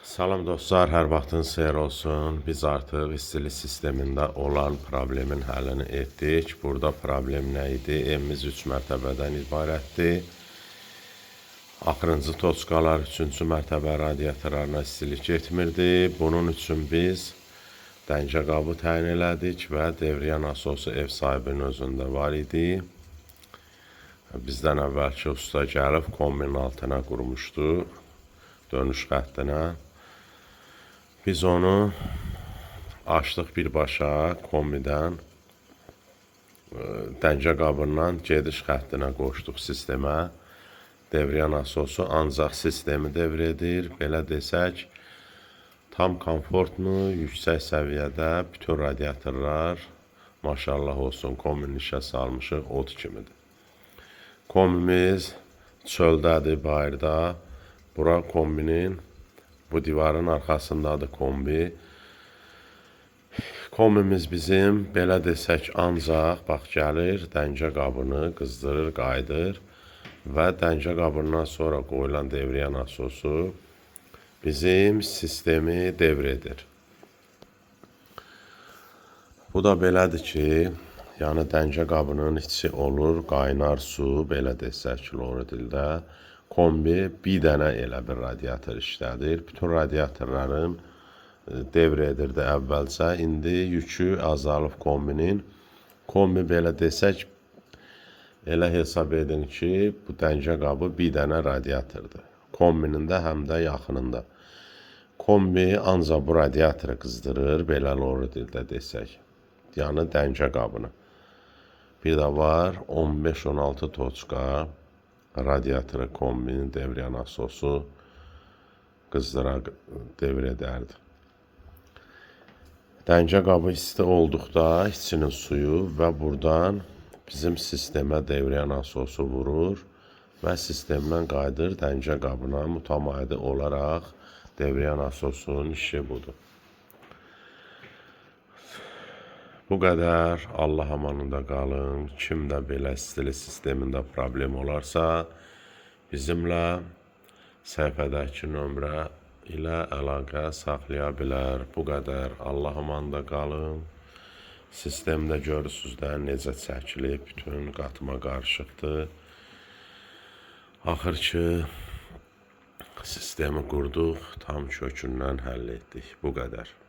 Salam dostlar, hər vaxtınız xeyir olsun. Biz artıq istili sistemində olan problemin həllini etdik. Burada problem nə idi? Evimiz 3 mərtəbədən ibarətdir. Axırıncı toçkalar 3-cü mərtəbə radiatorlarına istilik getmirdi. Bunun üçün biz dəncə qabı təyin elədik və devriyə nasosu ev sahibinin özündə var idi. Bizdən əvvəlki usta gəlib kombinin altına qurmuşdu, dönüş xəttinə. Biz onu açdıq birbaşa kombidən, dəncə qabından gediş xəttinə qoşduq sistemə. Devriyə nasosu ancaq sistemi devr edir. Belə desək, tam komfortlu, yüksək səviyyədə bütün radiatorlar, maşallah olsun, kombini işə salmışıq, od kimidir. Kombimiz çöldədir, bayırda. Bura kombinin, bu divarın arxasındadır kombi. Kombimiz bizim, belə desək, ancaq, bax, gəlir, dəncə qabını qızdırır, qaydır və dəncə qabından sonra qoyulan devriyə nasosu bizim sistemi devr edir. Bu da belədir ki, yəni dəncə qabının içi olur, qaynar su, belə desək, lori dildə. Kombi bir dənə elə bir radiator işlədir. Bütün radiatorların devr edirdi əvvəlcə. İndi yükü azalıb kombinin. Kombi belə desək, elə hesab edin ki, bu dəncə qabı bir dənə radiatordur. Kombinin də həm də yaxınında. Kombi ancaq bu radiatoru qızdırır, belə lori dildə desək. Yəni dəncə qabını. Bir də var 15-16 toçka radiatoru kombinin devriyə nasosu qızdıra devr edərdi. Dəncə qabı isti olduqda içinin suyu və buradan bizim sistemə devriyə nasosu vurur və sistemdən qayıdır dəncə qabına. Mütəmadi olaraq devriyə nasosunun işi budur. Bu qədər. Allah amanında qalın. Kimdə belə istili sistemində problem olarsa, bizimlə səhifədəki nömrə ilə əlaqə saxlaya bilər. Bu qədər. Allah amanında qalın. Sistemdə görürsünüz də necə çəkilib, bütün qatma qarışıqdır. Axır ki, sistemi qurduq, tam kökündən həll etdik. Bu qədər.